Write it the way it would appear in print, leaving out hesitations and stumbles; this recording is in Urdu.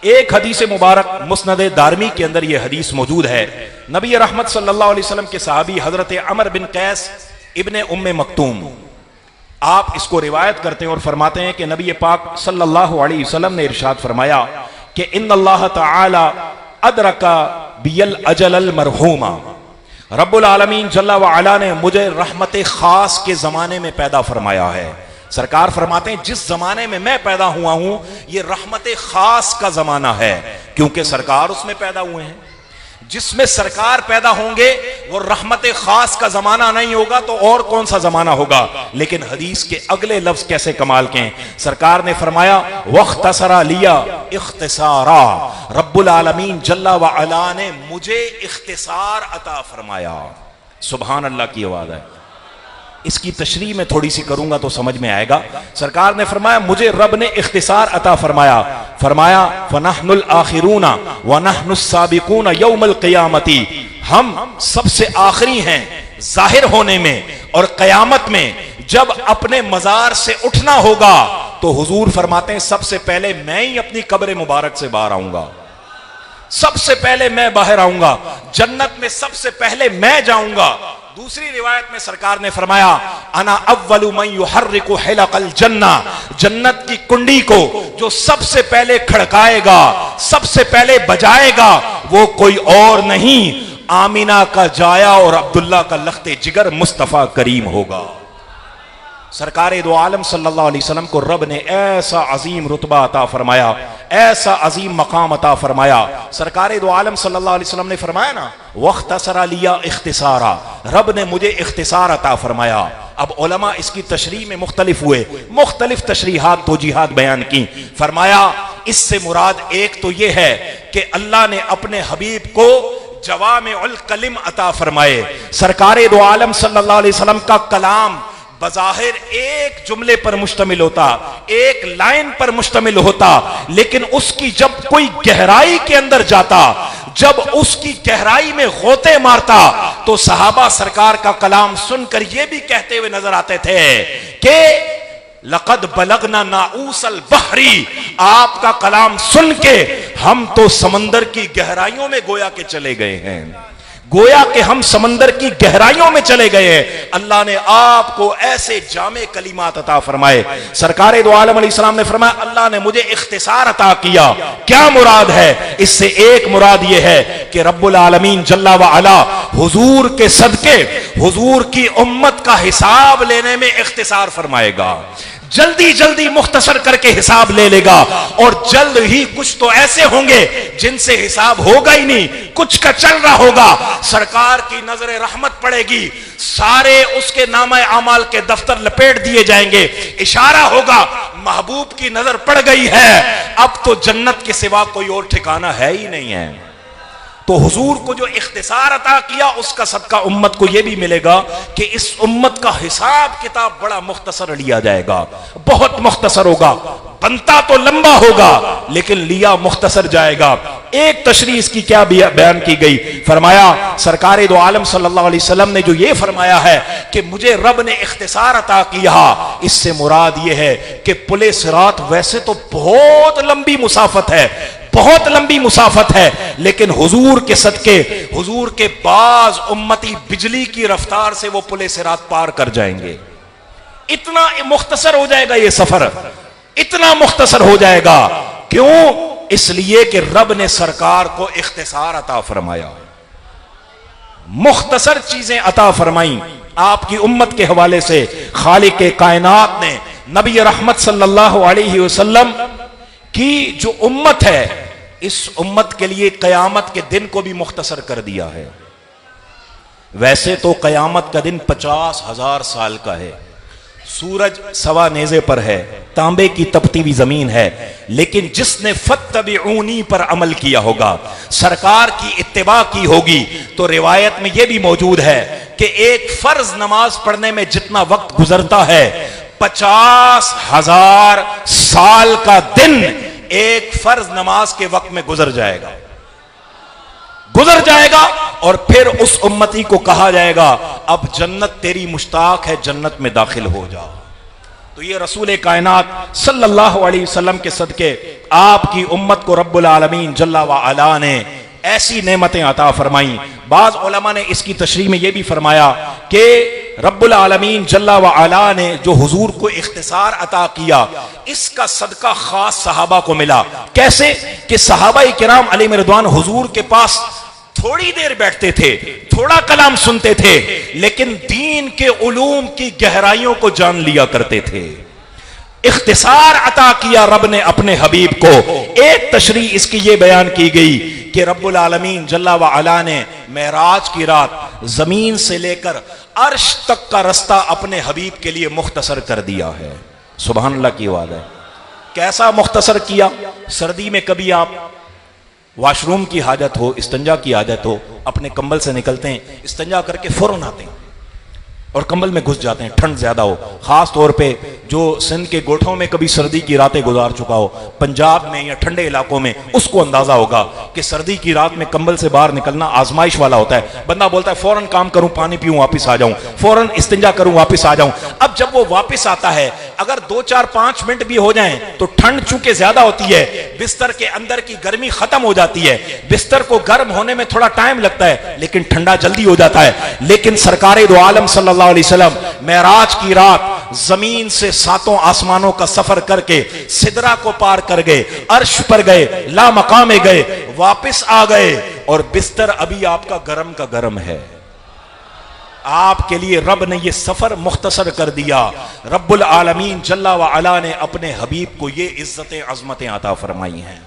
ایک حدیث مبارک مسند دارمی کے اندر یہ حدیث موجود ہے. نبی رحمت صلی اللہ علیہ وسلم کے صحابی حضرت عمر بن قیس ابن ام مکتوم آپ اس کو روایت کرتے ہیں اور فرماتے ہیں کہ نبی پاک صلی اللہ علیہ وسلم نے ارشاد فرمایا کہ ان اللہ تعالی ادرک بی الاجل المرحوم، رب العالمین جل وعلا نے مجھے رحمت خاص کے زمانے میں پیدا فرمایا ہے. سرکار فرماتے ہیں جس زمانے میں پیدا ہوا ہوں یہ رحمت خاص کا زمانہ ہے، کیونکہ سرکار اس میں پیدا ہوئے ہیں. جس میں سرکار پیدا ہوں گے وہ رحمت خاص کا زمانہ نہیں ہوگا تو اور کون سا زمانہ ہوگا. لیکن حدیث کے اگلے لفظ کیسے کمال کے ہیں. سرکار نے فرمایا وَاخْتَصَرَ لِيَا اختصارا، رب العالمین جل وعلا نے مجھے اختصار عطا فرمایا. سبحان اللہ کی آواز ہے. اس کی تشریح میں تھوڑی سی کروں گا تو سمجھ میں آئے گا. سرکار نے فرمایا مجھے رب نے اختصار عطا فرمایا. فرمایا فَنَحْنُ الْآخِرُونَ وَنَحْنُ السَّابِقُونَ يَوْمَ الْقِيَامَةِ، ہم سب سے آخری ہیں ظاہر ہونے میں، اور قیامت میں جب اپنے مزار سے اٹھنا ہوگا تو حضور فرماتے ہیں سب سے پہلے میں ہی اپنی قبر مبارک سے باہر آؤں گا. سب سے پہلے میں باہر آؤں گا، جنت میں سب سے پہلے میں جاؤں گا. دوسری روایت میں سرکار نے فرمایا انا اول من یحرک حلق الجنہ، جنت کی کنڈی کو جو سب سے پہلے کھڑکائے گا، سب سے پہلے بجائے گا، وہ کوئی اور نہیں آمینہ کا جایا اور عبداللہ کا لخت جگر مصطفیٰ کریم ہوگا. سرکار دو عالم صلی اللہ علیہ وسلم کو رب نے ایسا عظیم رتبہ عطا فرمایا، ایسا عظیم مقام عطا فرمایا. سرکار دو عالم صلی اللہ علیہ وسلم نے فرمایا نا وَاخْتَصَرَ لِيَا اختصارا، رب نے مجھے اختصار عطا فرمایا. اب علماء اس کی تشریح میں مختلف ہوئے، مختلف تشریحات توجیحات بیان کی. فرمایا اس سے مراد ایک تو یہ ہے کہ اللہ نے اپنے حبیب کو جوامع الکلم عطا فرمائے. سرکار دو عالم صلی اللہ علیہ وسلم کا کلام بظاہر ایک جملے پر مشتمل ہوتا، ایک لائن پر مشتمل ہوتا، لیکن اس کی جب کوئی گہرائی کے اندر جاتا، جب اس کی گہرائی میں غوطے مارتا تو صحابہ سرکار کا کلام سن کر یہ بھی کہتے ہوئے نظر آتے تھے کہ لقد بلغنا ناؤس البحر، آپ کا کلام سن کے ہم تو سمندر کی گہرائیوں میں گویا کہ چلے گئے ہیں، گویا کہ ہم سمندر کی گہرائیوں میں چلے گئے ہیں. اللہ نے آپ کو ایسے جامع کلمات عطا فرمائے. سرکار دو عالم علیہ السلام نے فرمایا اللہ نے مجھے اختصار عطا کیا. کیا مراد ہے اس سے؟ ایک مراد یہ ہے کہ رب العالمین جل وعلا حضور کے صدقے حضور کی امت کا حساب لینے میں اختصار فرمائے گا. جلدی جلدی مختصر کر کے حساب لے لے گا، اور جلد ہی کچھ تو ایسے ہوں گے جن سے حساب ہوگا ہی نہیں، کچھ کا چل رہا ہوگا. سرکار کی نظر رحمت پڑے گی، سارے اس کے نامہ اعمال کے دفتر لپیٹ دیے جائیں گے. اشارہ ہوگا محبوب کی نظر پڑ گئی ہے، اب تو جنت کے سوا کوئی اور ٹھکانہ ہے ہی نہیں ہے. تو حضور کو جو اختصار عطا کیا اس کا صدقہ امت کو یہ بھی ملے گا کہ اس امت کا حساب کتاب بڑا مختصر لیا جائے گا، بہت مختصر ہوگا. بنتا تو لمبا ہوگا لیکن لیا مختصر جائے گا. ایک تشریح اس کی کیا بیان کی گئی. فرمایا سرکار دو عالم صلی اللہ علیہ وسلم نے جو یہ فرمایا ہے کہ مجھے رب نے اختصار عطا کیا، اس سے مراد یہ ہے کہ پل صراط ویسے تو بہت لمبی مسافت ہے، بہت لمبی مسافت ہے، لیکن حضور کے صدقے حضور کے بعض امتی بجلی کی رفتار سے وہ پل صراط پار کر جائیں گے. اتنا مختصر ہو جائے گا یہ سفر، اتنا مختصر ہو جائے گا. کیوں؟ اس لیے کہ رب نے سرکار کو اختصار عطا فرمایا، مختصر چیزیں عطا فرمائیں. آپ کی امت کے حوالے سے خالق کائنات نے نبی رحمت صلی اللہ علیہ وسلم کی جو امت ہے، اس امت کے لیے قیامت کے دن کو بھی مختصر کر دیا ہے. ویسے تو قیامت کا دن 50,000 سال کا ہے، سورج سوا نیزے پر ہے، تانبے کی تپتی ہوئی زمین ہے، لیکن جس نے فَاتَّبِعُونِی پر عمل کیا ہوگا، سرکار کی اتباع کی ہوگی، تو روایت میں یہ بھی موجود ہے کہ ایک فرض نماز پڑھنے میں جتنا وقت گزرتا ہے 50,000 سال کا دن ایک فرض نماز کے وقت میں گزر جائے گا، گزر جائے گا. اور پھر اس امتی کو کہا جائے گا اب جنت تیری مشتاق ہے، جنت میں داخل ہو جا. تو یہ رسول کائنات صلی اللہ علیہ وسلم کے صدقے آپ کی امت کو رب العالمین جل و علا نے ایسی نعمتیں عطا فرمائیں۔ بعض علماء نے اس کی تشریح میں یہ بھی فرمایا کہ رب العالمین جل و علا نے جو حضور کو اختصار عطا کیا، اس کا صدقہ خاص صحابہ کو ملا۔ کیسے کہ صحابہ کرام علیہ رضوان حضور کے پاس تھوڑی دیر بیٹھتے تھے، تھوڑا کلام سنتے تھے، لیکن دین کے علوم کی گہرائیوں کو جان لیا کرتے تھے۔ اختصار عطا کیا رب نے اپنے حبیب کو۔ ایک تشریح اس کی یہ بیان کی گئی کہ رب العالمین جل و علا نے معراج کی رات زمین سے لے کر عرش تک کا رستہ اپنے حبیب کے لیے مختصر کر دیا ہے۔ سبحان اللہ کی آواز ہے۔ کیسا مختصر کیا؟ سردی میں کبھی آپ واش روم کی حاجت ہو، استنجا کی حاجت ہو، اپنے کمبل سے نکلتے ہیں، استنجا کر کے فوراً آتے ہیں اور کمبل میں گھس جاتے ہیں، ٹھنڈ زیادہ ہو۔ خاص طور پہ جو سندھ کے گوٹھوں میں کبھی سردی کی راتیں گزار چکا ہو، پنجاب میں یا ٹھنڈے علاقوں میں، اس کو اندازہ ہوگا کہ سردی کی رات میں کمبل سے باہر نکلنا آزمائش والا ہوتا ہے۔ بندہ بولتا ہے فوراً کام کروں، پانی پیوں، واپس آ جاؤں، فوراً استنجا کروں، واپس آ جاؤں۔ اب جب وہ واپس آتا ہے، اگر 2 4 5 منٹ بھی ہو جائیں تو ٹھنڈ چونکہ زیادہ ہوتی ہے، بستر کے اندر کی گرمی ختم ہو جاتی ہے، بستر کو گرم ہونے میں تھوڑا ٹائم لگتا ہے لیکن ٹھنڈا جلدی ہو جاتا ہے۔ لیکن سرکار دو عالم صلی اللہ علیہ وسلم معراج کی رات زمین سے 7 آسمانوں کا سفر کر کے سدرہ کو پار کر گئے، عرش پر گئے، لا مقام گئے، واپس آ گئے اور بستر ابھی آپ کا گرم ہے۔ آپ کے لیے رب نے یہ سفر مختصر کر دیا۔ رب العالمین جل و علا نے اپنے حبیب کو یہ عزتیں عظمتیں عطا فرمائی ہیں۔